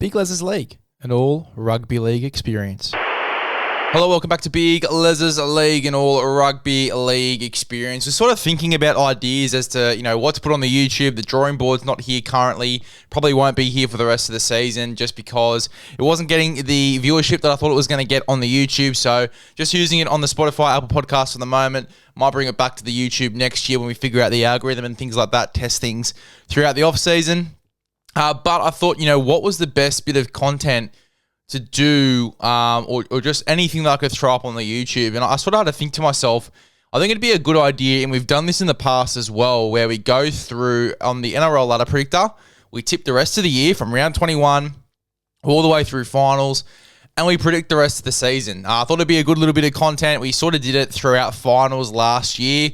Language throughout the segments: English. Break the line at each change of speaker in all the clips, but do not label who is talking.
Big LEZ'S League, an all rugby league experience. Hello, welcome back to Big LEZ'S League, an all rugby league experience. We're sort of thinking about ideas as to, what to put on the YouTube. The drawing board's not here currently. Probably won't be here for the rest of the season just because it wasn't getting the viewership that I thought it was going to get on the YouTube. So just using it on the Spotify, Apple Podcasts for the moment. Might bring it back to the YouTube next year when we figure out the algorithm and things like that, test things throughout the off season. But I thought, what was the best bit of content to do, or just anything that I could throw up on the YouTube? And I sort of had to think to myself, I think it'd be a good idea, and we've done this in the past as well, where we go through on the NRL ladder predictor, we tip the rest of the year from round 21 all the way through finals, and we predict the rest of the season. I thought it'd be a good little bit of content. We sort of did it throughout finals last year.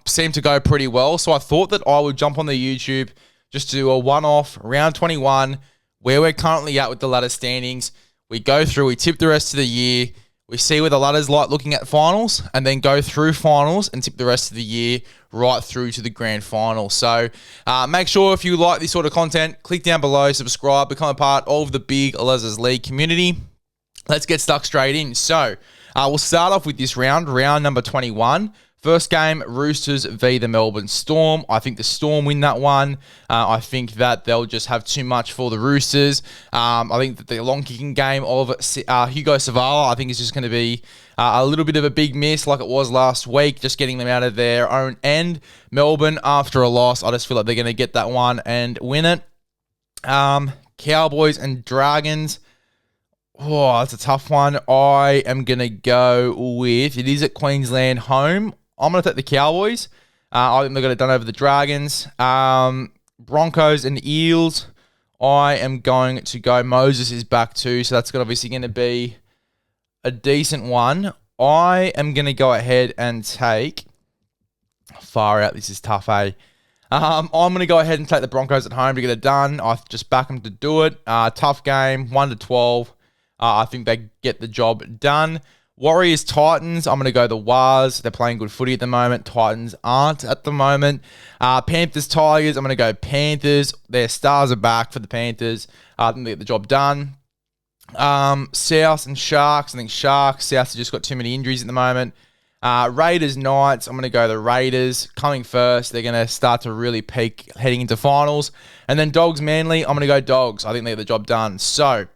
Seemed to go pretty well. So I thought that I would jump on the YouTube, just do a one-off round 21, where we're currently at with the ladder standings. We go through, we tip the rest of the year, we see where the ladder's like looking at finals, and then go through finals and tip the rest of the year right through to the grand final. So make sure if you like this sort of content, click down below, subscribe, become a part of the Big LEZ'S League community. Let's get stuck straight in. So we'll start off with this round number 21. First game, Roosters v the Melbourne Storm. I think the Storm win that one. I think that they'll just have too much for the Roosters. I think that the long kicking game of Hugo Savala, I think is just going to be a little bit of a big miss like it was last week, just getting them out of their own end. Melbourne, after a loss, I just feel like they're going to get that one and win it. Cowboys and Dragons. Oh, that's a tough one. I am going to go with, it is at Queensland home. I'm going to take the Cowboys. I think they're going to done over the Dragons. Broncos and Eels. I am going to go, Moses is back too, so that's obviously going to be a decent one. I am going to go ahead and take, far out, this is tough, eh? I'm going to go ahead and take the Broncos at home to get it done. I just back them to do it. Tough game, 1-12. I think they get the job done. Warriors, Titans, I'm going to go the Wars. They're playing good footy at the moment. Titans aren't at the moment. Panthers, Tigers, I'm going to go Panthers. Their stars are back for the Panthers. I think they get the job done. South and Sharks, I think Sharks. South have just got too many injuries at the moment. Raiders, Knights, I'm going to go the Raiders. Coming first, they're going to start to really peak heading into finals. And then Dogs, Manly, I'm going to go Dogs. I think they get the job done. So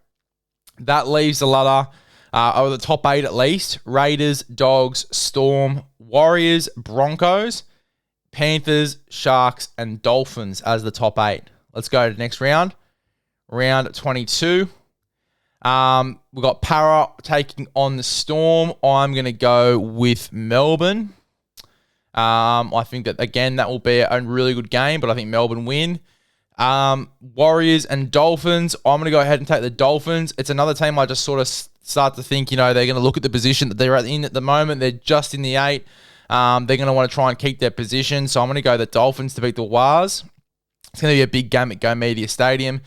that leaves the ladder over the top 8 at least. Raiders, Dogs, Storm, Warriors, Broncos, Panthers, Sharks, and Dolphins as the top 8. Let's go to the next round. Round 22. We've got Para taking on the Storm. I'm going to go with Melbourne. I think that, again, that will be a really good game, but I think Melbourne win. Warriors and Dolphins. I'm going to go ahead and take the Dolphins. It's another team I just sort of start to think, they're going to look at the position that they're in at the moment. They're just in the 8. They're going to want to try and keep their position. So I'm going to go the Dolphins to beat the Wars. It's going to be a big game at Go Media Stadium.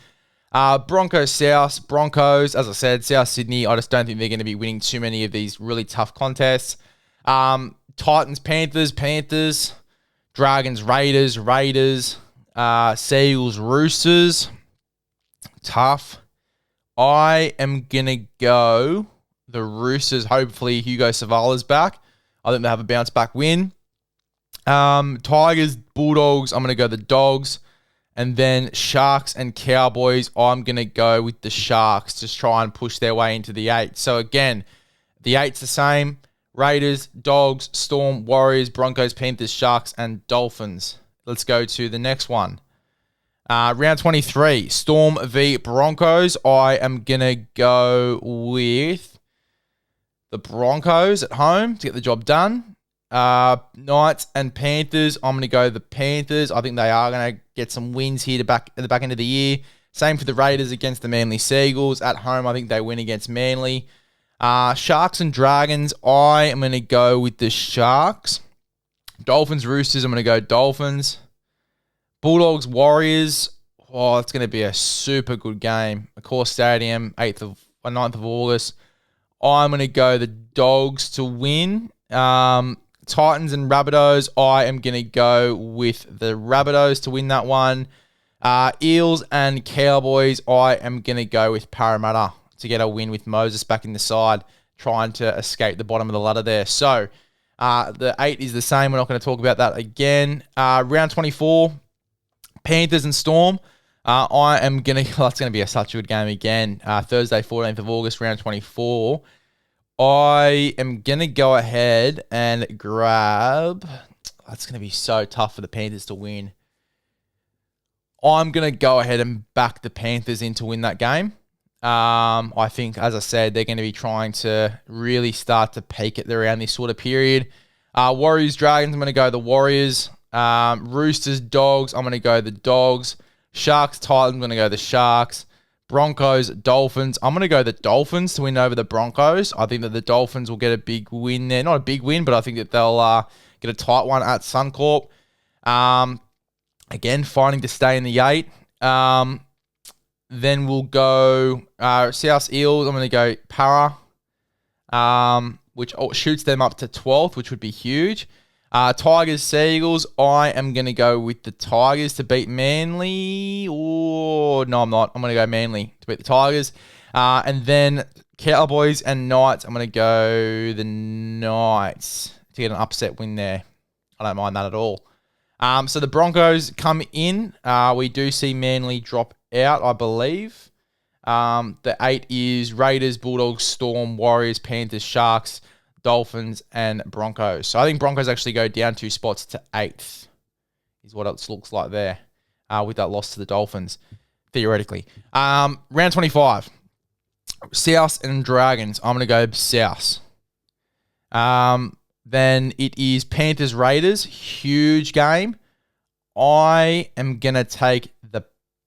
Broncos, South. Broncos, as I said, South Sydney. I just don't think they're going to be winning too many of these really tough contests. Titans, Panthers. Dragons, Raiders. Seagulls, Roosters. Tough. I am going to go the Roosters. Hopefully, Hugo Savala's back. I think they have a bounce back win. Tigers, Bulldogs. I'm going to go the Dogs. And then Sharks and Cowboys. I'm going to go with the Sharks. Just try and push their way into the 8. So again, the 8's the same. Raiders, Dogs, Storm, Warriors, Broncos, Panthers, Sharks, and Dolphins. Let's go to the next one. Round 23, Storm v Broncos. I am going to go with the Broncos at home to get the job done. Knights and Panthers. I'm going to go the Panthers. I think they are going to get some wins here at the back end of the year. Same for the Raiders against the Manly Seagulls. At home, I think they win against Manly. Sharks and Dragons. I am going to go with the Sharks. Dolphins, Roosters. I'm going to go Dolphins. Bulldogs, Warriors. Oh, it's going to be a super good game. Accor Stadium, 9th of August. I'm going to go the Dogs to win. Titans and Rabbitohs. I am going to go with the Rabbitohs to win that one. Eels and Cowboys, I am going to go with Parramatta to get a win with Moses back in the side, trying to escape the bottom of the ladder there. So the 8 is the same. We're not going to talk about that again. Round 24, Panthers and Storm. I am going to, that's going to be such a good game again. Thursday, 14th of August, round 24. I am going to go ahead and grab, that's going to be so tough for the Panthers to win. I'm going to go ahead and back the Panthers in to win that game. I think, as I said, they're going to be trying to really start to peak at around this sort of period. Warriors, Dragons, I'm going to go the Warriors. Roosters, Dogs, I'm going to go the Dogs. Sharks, Titans, I'm going to go the Sharks. Broncos, Dolphins, I'm going to go the Dolphins to win over the Broncos. I think that the Dolphins will get a big win there. Not a big win, but I think that they'll get a tight one at Suncorp. Again, fighting to stay in the 8. Then we'll go South Eels. I'm going to go Para, which shoots them up to 12th, which would be huge. Tigers, Seagulls. I am going to go with the Tigers to beat Manly. Oh, no, I'm not. I'm going to go Manly to beat the Tigers. And then Cowboys and Knights. I'm going to go the Knights to get an upset win there. I don't mind that at all. So the Broncos come in. We do see Manly drop out, I believe. The 8 is Raiders, Bulldogs, Storm, Warriors, Panthers, Sharks, Dolphins, and Broncos. So I think Broncos actually go down 2 spots to 8th, is what it looks like there, with that loss to the Dolphins, theoretically. Round 25, South and Dragons. I'm going to go South. Then it is Panthers, Raiders. Huge game. I am going to take the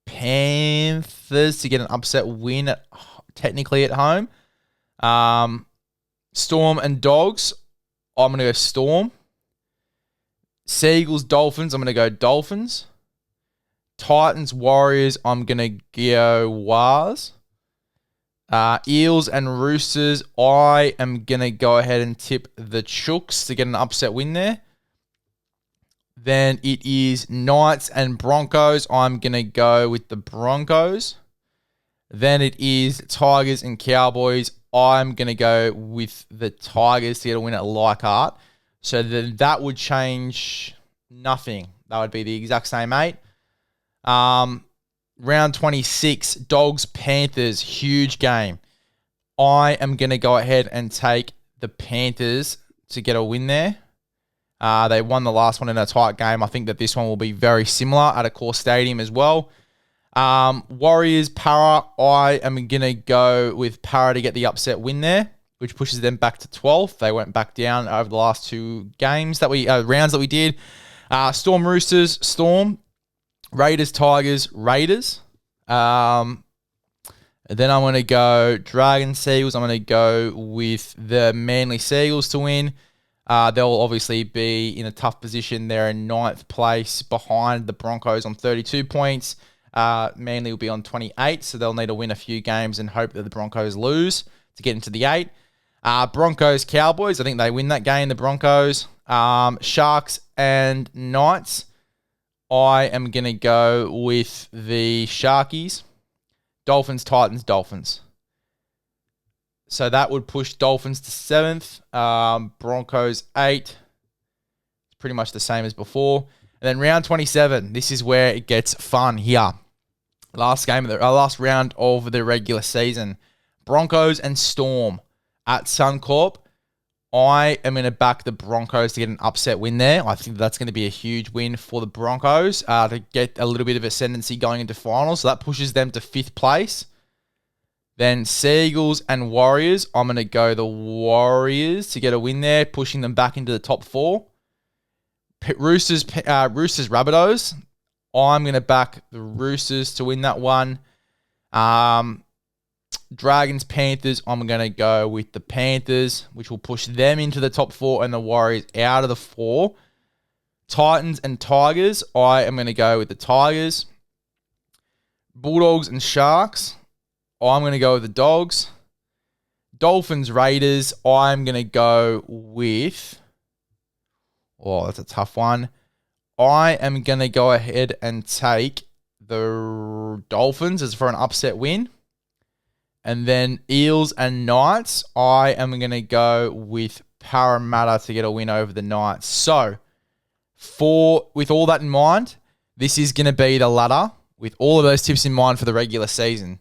Panthers to get an upset win, technically at home. Storm and Dogs. I'm going to go Storm. Seagulls, Dolphins. I'm going to go Dolphins. Titans, Warriors. I'm going to go Wars. Eels and Roosters, I am going to go ahead and tip the Chooks to get an upset win there. Then it is Knights and Broncos. I'm going to go with the Broncos. Then it is Tigers and Cowboys. I'm going to go with the Tigers to get a win at Leichhardt. So then that would change nothing. That would be the exact same 8. Round 26, Dogs, Panthers, huge game. I am going to go ahead and take the Panthers to get a win there. They won the last one in a tight game. I think that this one will be very similar at a core stadium as well. Warriors, Para, I am going to go with Para to get the upset win there, which pushes them back to 12th. They went back down over the last 2 games that rounds that we did. Storm, Roosters, Storm. Raiders, Tigers, Raiders. Then I'm going to go Dragons, Seagulls. I'm going to go with the Manly Seagulls to win. They'll obviously be in a tough position. They're in 9th place behind the Broncos on 32 points. Manly will be on 28, so they'll need to win a few games and hope that the Broncos lose to get into the 8. Broncos, Cowboys. I think they win that game, the Broncos. Sharks and Knights. I am going to go with the Sharkies. Dolphins, Titans, Dolphins. So that would push Dolphins to 7th. Broncos 8. It's pretty much the same as before. And then round 27. This is where it gets fun here. Last round of the regular season. Broncos and Storm at Suncorp. I am going to back the Broncos to get an upset win there. I think that's going to be a huge win for the Broncos to get a little bit of ascendancy going into finals. So that pushes them to 5th place. Then Seagulls and Warriors. I'm going to go the Warriors to get a win there, pushing them back into the top 4. Roosters, Rabbitohs. I'm going to back the Roosters to win that one. Dragons, Panthers, I'm going to go with the Panthers, which will push them into the top 4 and the Warriors out of the 4. Titans and Tigers, I am going to go with the Tigers. Bulldogs and Sharks, I'm going to go with the Dogs. Dolphins, Raiders, I'm going to go with... Oh, that's a tough one. I am going to go ahead and take the Dolphins as for an upset win. And then Eels and Knights, I am going to go with Parramatta to get a win over the Knights. So, with all that in mind, this is going to be the ladder with all of those tips in mind for the regular season.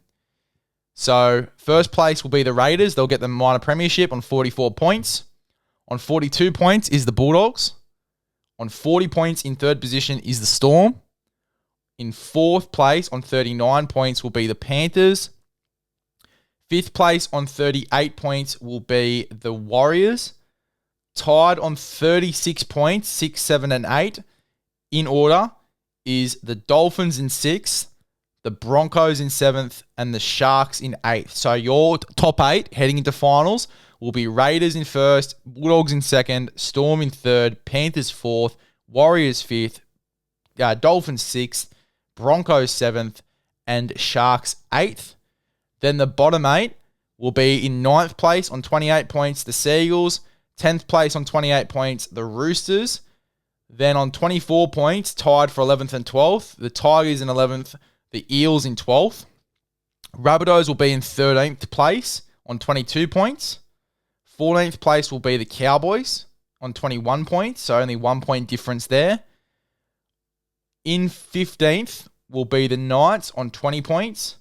So, first place will be the Raiders. They'll get the minor premiership on 44 points. On 42 points is the Bulldogs. On 40 points in third position is the Storm. In fourth place on 39 points will be the Panthers. Fifth place on 38 points will be the Warriors. Tied on 36 points, 6, 7, and 8 in order is the Dolphins in 6th, the Broncos in 7th, and the Sharks in 8th. So your top 8 heading into finals will be Raiders in 1st, Bulldogs in 2nd, Storm in 3rd, Panthers 4th, Warriors 5th, Dolphins 6th, Broncos 7th, and Sharks 8th. Then the bottom 8 will be in 9th place on 28 points, the Seagulls, 10th place on 28 points, the Roosters. Then on 24 points, tied for 11th and 12th, the Tigers in 11th, the Eels in 12th. Rabbitohs will be in 13th place on 22 points. 14th place will be the Cowboys on 21 points, so only 1 point difference there. In 15th will be the Knights on 20 points.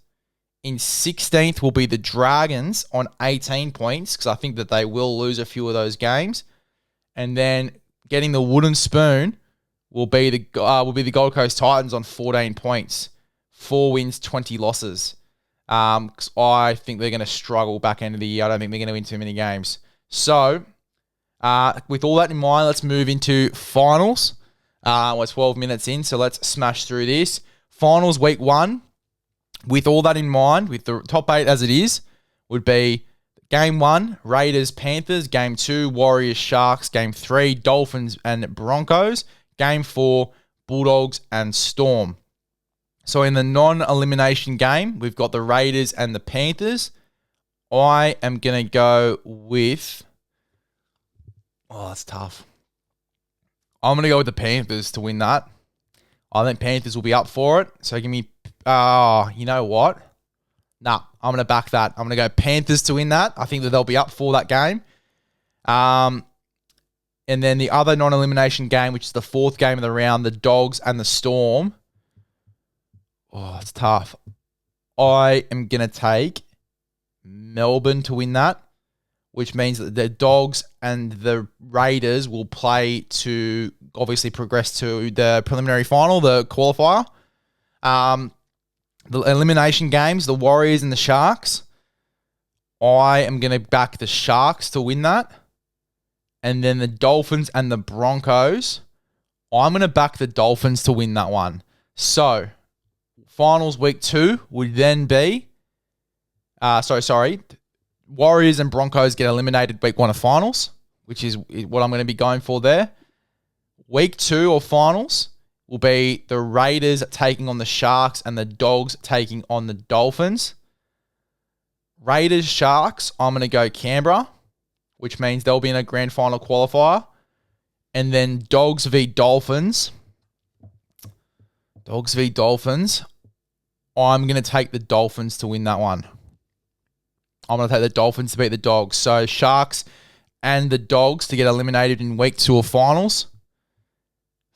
In 16th will be the Dragons on 18 points, because I think that they will lose a few of those games. And then getting the wooden spoon will be the Gold Coast Titans on 14 points. 4 wins, 20 losses. Because I think they're going to struggle back end of the year. I don't think they're going to win too many games. So, with all that in mind, let's move into finals. We're 12 minutes in, so let's smash through this. Finals week 1, with all that in mind, with the top 8 as it is, would be Game 1, Raiders, Panthers. Game 2, Warriors, Sharks. Game 3, Dolphins and Broncos. Game 4, Bulldogs and Storm. So in the non-elimination game, we've got the Raiders and the Panthers. I am going to go with... Oh, that's tough. I'm going to go with the Panthers to win that. I think Panthers will be up for it. So give me... you know what? Nah, I'm going to back that. I'm going to go Panthers to win that. I think that they'll be up for that game. And then the other non-elimination game, which is the 4th game of the round, the Dogs and the Storm. Oh, it's tough. I am going to take Melbourne to win that, which means that the Dogs and the Raiders will play to obviously progress to the preliminary final, the qualifier. The elimination games, the Warriors and the Sharks. I am going to back the Sharks to win that. And then the Dolphins and the Broncos. I'm going to back the Dolphins to win that one. So, finals week 2 would then be... Warriors and Broncos get eliminated week 1 of finals, which is what I'm going to be going for there. Week 2 of finals will be the Raiders taking on the Sharks and the Dogs taking on the Dolphins. Raiders, Sharks, I'm going to go Canberra, which means they'll be in a grand final qualifier. And then Dogs v Dolphins. I'm going to take the Dolphins to win that one. I'm going to take the Dolphins to beat the Dogs. So Sharks and the Dogs to get eliminated in week 2 of finals.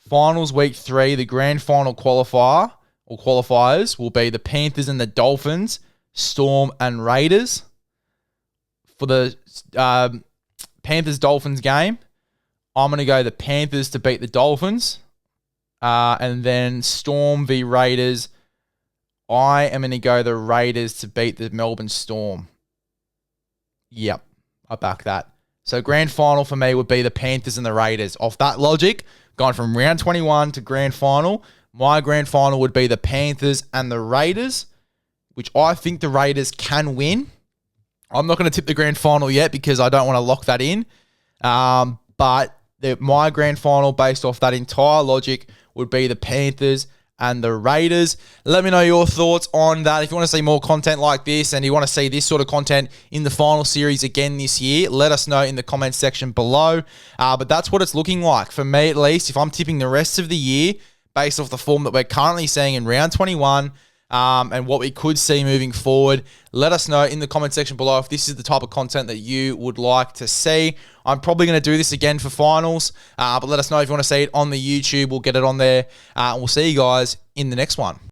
Finals week 3, the grand final qualifier or qualifiers will be the Panthers and the Dolphins, Storm and Raiders. For the Panthers-Dolphins game, I'm going to go the Panthers to beat the Dolphins. And then Storm v Raiders, I am going to go the Raiders to beat the Melbourne Storm. Yep, I back that. So grand final for me would be the Panthers and the Raiders. Off that logic, going from round 21 to grand final, my grand final would be the Panthers and the Raiders, which I think the Raiders can win. I'm not going to tip the grand final yet because I don't want to lock that in. But my grand final, based off that entire logic, would be the Panthers and the Raiders. Let me know your thoughts on that. If you want to see more content like this and you want to see this sort of content in the final series again this year, let us know in the comments section below. But that's what it's looking like, for me at least. If I'm tipping the rest of the year, based off the form that we're currently seeing in round 21 and what we could see moving forward. Let us know in the comment section below if this is the type of content that you would like to see. I'm probably going to do this again for finals, but let us know if you want to see it on the YouTube. We'll get it on there, and we'll see you guys in the next one.